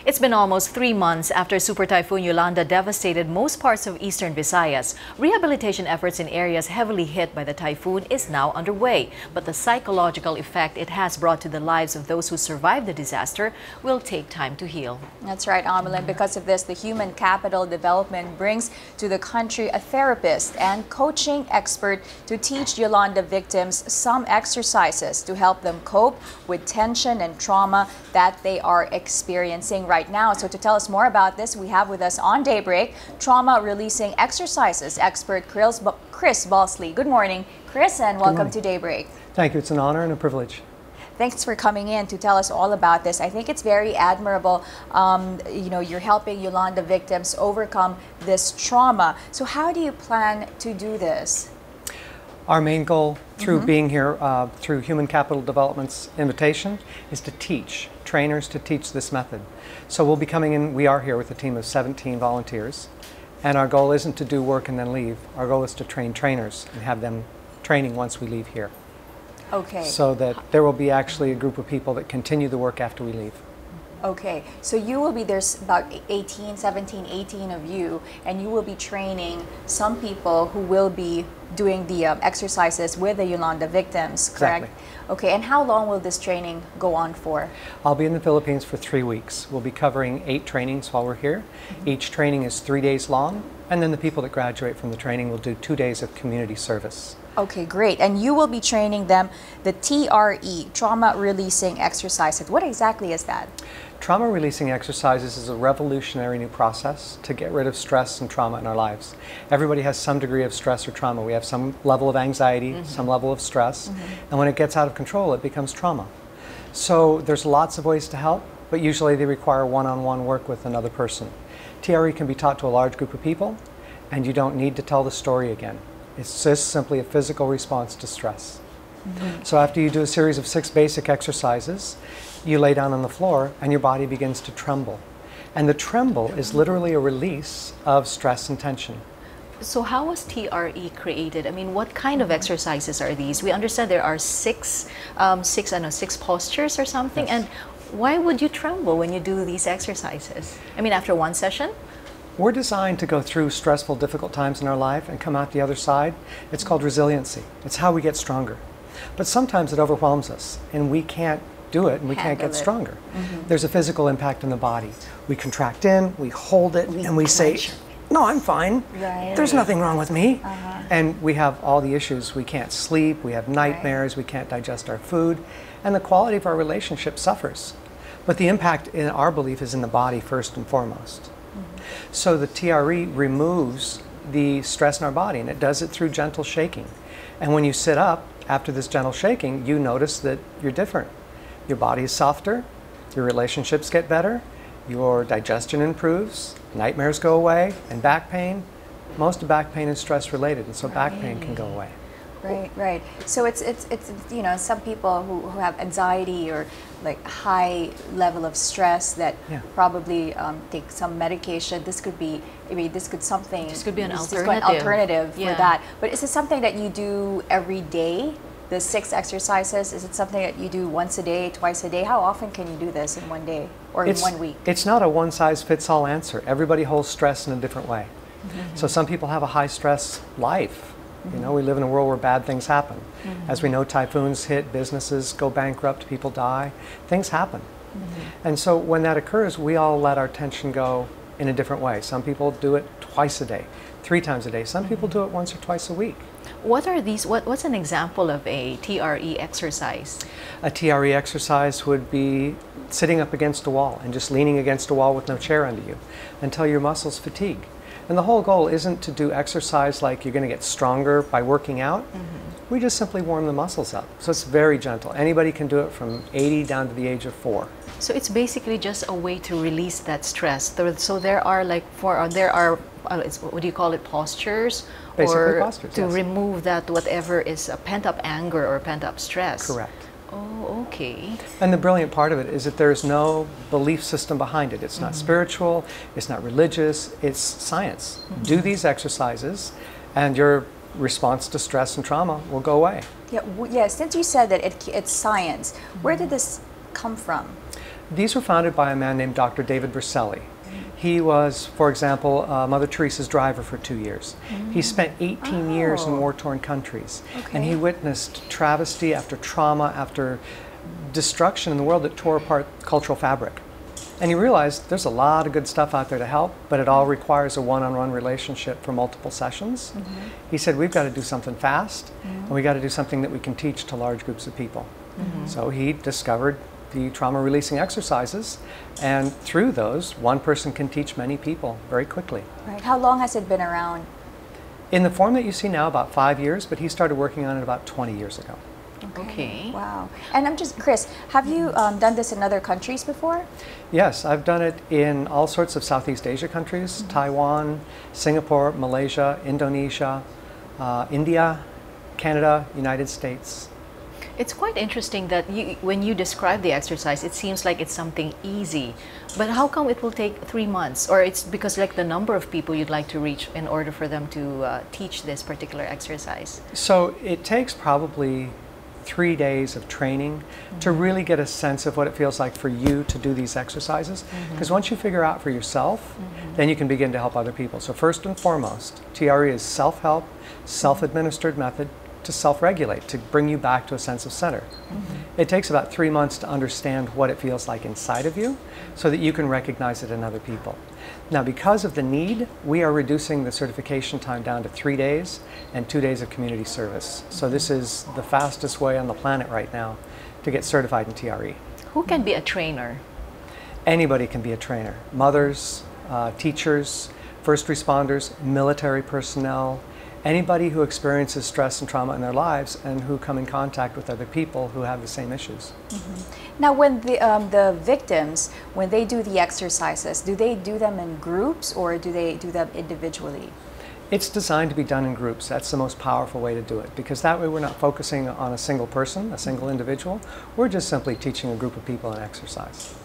It's been almost 3 months after Super Typhoon Yolanda devastated most parts of Eastern Visayas. Rehabilitation efforts in areas heavily hit by the typhoon is now underway, but the psychological effect it has brought to the lives of those who survived the disaster will take time to heal. That's right, Amelin. Because of this, the Human Capital Development brings to the country a therapist and coaching expert to teach Yolanda victims some exercises to help them cope with tension and trauma that they are experiencing right now. So to tell us more about this, we have with us on Daybreak trauma releasing exercises expert Chris Balsley. Good morning, Chris, and welcome to Daybreak. Thank you. It's an honor and a privilege. Thanks for coming in to tell us all about this. I think it's very admirable. You're helping Yolanda victims overcome this trauma. So how do you plan to do this? Our main goal through being here through Human Capital Development's invitation is to teach trainers to teach this method. So we'll be coming in, we are here with a team of 17 volunteers, and our goal isn't to do work and then leave. Our goal is to train trainers and have them training once we leave here. Okay. So that there will be actually a group of people that continue the work after we leave. Okay, so you will be, there's about 17, 18 of you, and you will be training some people who will be doing the exercises with the Yolanda victims, correct? Exactly. Okay, and how long will this training go on for? I'll be in the Philippines for 3 weeks. We'll be covering 8 trainings while we're here. Each training is 3 days long, and then the people that graduate from the training will do 2 days of community service. Okay, great. And you will be training them the TRE, Trauma Releasing Exercises. What exactly is that? Trauma releasing exercises is a revolutionary new process to get rid of stress and trauma in our lives. Everybody has some degree of stress or trauma. We have some level of anxiety, some level of stress, and when it gets out of control, it becomes trauma. So there's lots of ways to help, but usually they require one-on-one work with another person. TRE can be taught to a large group of people, and you don't need to tell the story again. It's just simply a physical response to stress. So after you do a series of 6 basic exercises, you lay down on the floor and your body begins to tremble. And the tremble is literally a release of stress and tension. So how was TRE created? I mean, what kind of exercises are these? We understand there are six postures or something. Yes. And why would you tremble when you do these exercises? I mean, after one session? We're designed to go through stressful, difficult times in our life and come out the other side. It's called resiliency. It's how we get stronger. But sometimes it overwhelms us and we can't do it and we can't get stronger. There's a physical impact in the body. We contract in, we hold it, and we say, no, I'm fine. Right. There's nothing wrong with me. And we have all the issues. We can't sleep, we have nightmares, we can't digest our food, and the quality of our relationship suffers. But the impact in our belief is in the body first and foremost. So the TRE removes the stress in our body, and it does it through gentle shaking. And when you sit up after this gentle shaking, you notice that you're different. Your body is softer, your relationships get better, your digestion improves, nightmares go away, and back pain. Most of back pain is stress related, and so back pain can go away. Right, right. So it's some people who have anxiety or like high level of stress that probably take some medication. This could be, this could be an alternative for that. But is it something that you do every day? The 6 exercises, is it something that you do once a day, twice a day? How often can you do this in one day or in 1 week? It's not a one-size-fits-all answer. Everybody holds stress in a different way. So some people have a high-stress life. You know, we live in a world where bad things happen. As we know, typhoons hit, businesses go bankrupt, people die, things happen. And so when that occurs, we all let our tension go in a different way. Some people do it twice a day, 3 times a day. Some people do it once or twice a week. What are these? What's an example of a TRE exercise? A TRE exercise would be sitting up against a wall and just leaning against a wall with no chair under you until your muscles fatigue. And the whole goal isn't to do exercise like you're going to get stronger by working out. We just simply warm the muscles up. So it's very gentle. Anybody can do it from 80 down to the age of 4. So it's basically just a way to release that stress. So there are what do you call it, postures? Basically postures, to remove that whatever is a pent-up anger or pent-up stress. Correct. Oh, okay. And the brilliant part of it is that there's no belief system behind it. It's not spiritual, it's not religious, it's science. Do these exercises and your response to stress and trauma will go away. Yeah, since you said that it's science, where did this come from? These were founded by a man named Dr. David Berselli. He was, for example, Mother Teresa's driver for 2 years. He spent 18 years in war-torn countries, and he witnessed travesty after trauma, after destruction in the world that tore apart cultural fabric. And he realized there's a lot of good stuff out there to help, but it all requires a one-on-one relationship for multiple sessions. He said, we've got to do something fast, and we got to do something that we can teach to large groups of people. So he discovered the trauma releasing exercises, and through those, one person can teach many people very quickly. Right. How long has it been around? In the form that you see now, about 5 years, but he started working on it about 20 years ago. Okay. Wow. And I'm just, Chris, have you done this in other countries before? Yes, I've done it in all sorts of Southeast Asia countries, Taiwan, Singapore, Malaysia, Indonesia, India, Canada, United States. It's quite interesting that when you describe the exercise, it seems like it's something easy. But how come it will take 3 months? Or it's because like the number of people you'd like to reach in order for them to teach this particular exercise? So it takes probably 3 days of training to really get a sense of what it feels like for you to do these exercises. Because once you figure out for yourself, then you can begin to help other people. So first and foremost, TRE is self-help, self-administered method to self-regulate, to bring you back to a sense of center. It takes about 3 months to understand what it feels like inside of you so that you can recognize it in other people. Now, because of the need, we are reducing the certification time down to 3 days and 2 days of community service. So this is the fastest way on the planet right now to get certified in TRE. Who can be a trainer? Anybody can be a trainer. Mothers, teachers, first responders, military personnel, anybody who experiences stress and trauma in their lives and who come in contact with other people who have the same issues. Now, when the victims, when they do the exercises, do they do them in groups or do they do them individually? It's designed to be done in groups. That's the most powerful way to do it, because that way we're not focusing on a single person, a single individual. We're just simply teaching a group of people an exercise.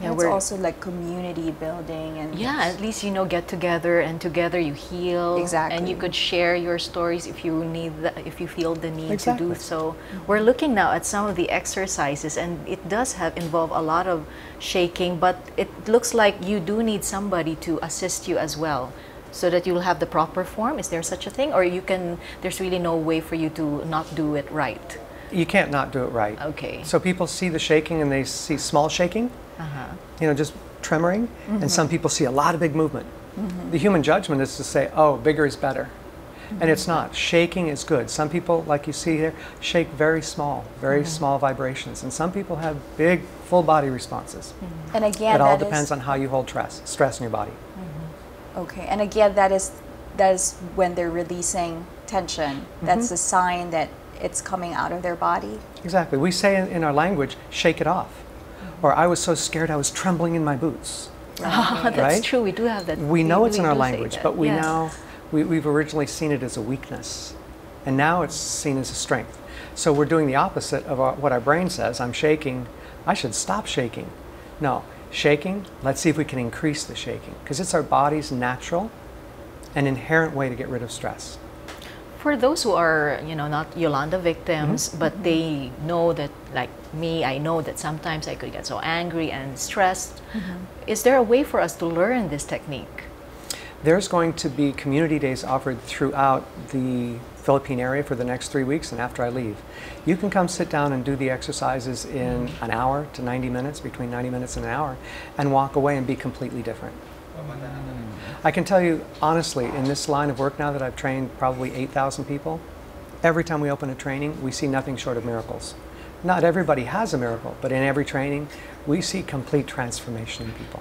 Yeah, it's also like community building and at least get together and together you heal. Exactly. And you could share your stories if you need if you feel the need to do so. Mm-hmm. We're looking now at some of the exercises, and it does involve a lot of shaking, but it looks like you do need somebody to assist you as well, so that you'll have the proper form. Is there such a thing? Or there's really no way for you to not do it right? You can't not do it right. Okay. So people see the shaking and they see small shaking, just tremoring, and some people see a lot of big movement. The human judgment is to say, oh, bigger is better. And it's not. Shaking is good. Some people, like you see here, shake very small vibrations. And some people have big, full body responses. And again, it all depends on how you hold stress in your body. Okay, and again, that is when they're releasing tension. That's a sign that it's coming out of their body. Exactly. We say in our language, shake it off. Or I was so scared I was trembling in my boots. That's right? true. We do have that. We know it's in our language, but Yes. we've originally seen it as a weakness. And now it's seen as a strength. So we're doing the opposite of what our brain says. I'm shaking. I should stop shaking. No. Shaking, let's see if we can increase the shaking, because it's our body's natural and inherent way to get rid of stress. For those who are, not Yolanda victims, but they know that, like me, I know that sometimes I could get so angry and stressed. Is there a way for us to learn this technique? There's going to be community days offered throughout the Philippine area for the next 3 weeks and after I leave. You can come sit down and do the exercises in an hour to 90 minutes, between 90 minutes and an hour, and walk away and be completely different. I can tell you honestly, in this line of work now that I've trained probably 8,000 people, every time we open a training, we see nothing short of miracles. Not everybody has a miracle, but in every training, we see complete transformation in people.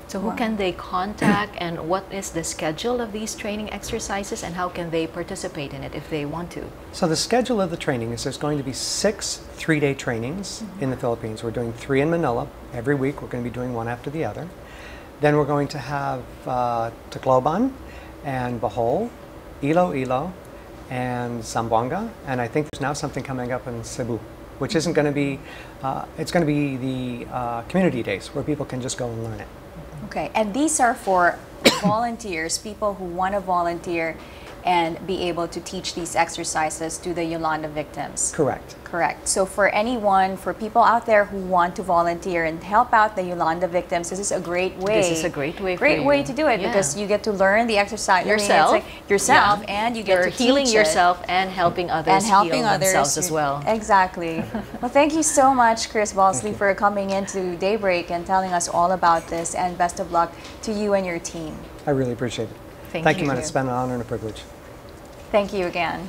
So who can they contact, and what is the schedule of these training exercises, and how can they participate in it if they want to? So the schedule of the training is there's going to be 6 3-day trainings in the Philippines. We're doing 3 in Manila. Every week we're going to be doing one after the other. Then we're going to have Tacloban and Bohol, Iloilo, and Zamboanga. And I think there's now something coming up in Cebu, which isn't going to be, it's going to be the community days where people can just go and learn it. Okay, and these are for volunteers, people who want to volunteer and be able to teach these exercises to the Yolanda victims. Correct. Correct. So for anyone, for people out there who want to volunteer and help out the Yolanda victims, this is a great way. This is a great way to do it, because you get to learn the exercise yourself, and you get to healing teach yourself and helping others heal themselves as well. Exactly. Well, thank you so much, Chris Balsley, for coming into Daybreak and telling us all about this, and best of luck to you and your team. I really appreciate it. Thank you, man. you. It's been an honor and a privilege. Thank you again.